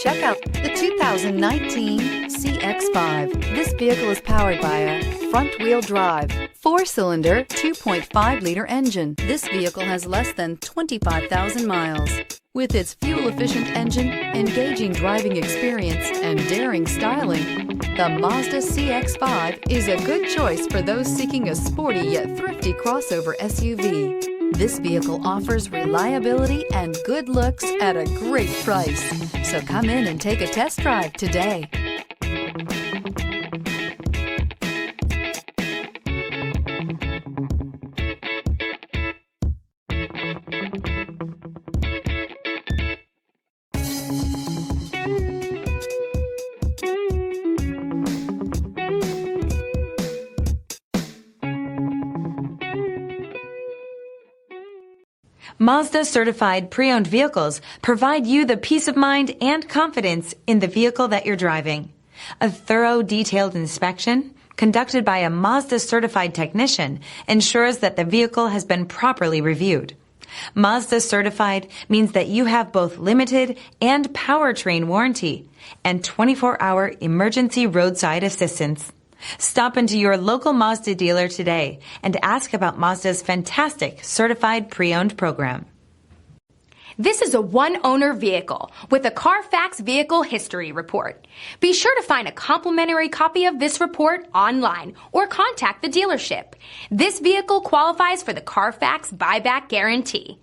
Check out the 2019 CX-5. This vehicle is powered by a front-wheel drive, 4-cylinder, 2.5-liter engine. This vehicle has less than 25,000 miles. With its fuel-efficient engine, engaging driving experience, and daring styling, the Mazda CX-5 is a good choice for those seeking a sporty yet thrifty crossover SUV. This vehicle offers reliability and good looks at a great price. So come in and take a test drive today. Mazda certified pre-owned vehicles provide you the peace of mind and confidence in the vehicle that you're driving. A thorough, detailed inspection conducted by a Mazda certified technician ensures that the vehicle has been properly reviewed. Mazda certified means that you have both limited and powertrain warranty and 24-hour emergency roadside assistance. Stop into your local Mazda dealer today and ask about Mazda's fantastic certified pre-owned program. This is a one-owner vehicle with a Carfax Vehicle History Report. Be sure to find a complimentary copy of this report online or contact the dealership. This vehicle qualifies for the Carfax Buyback Guarantee.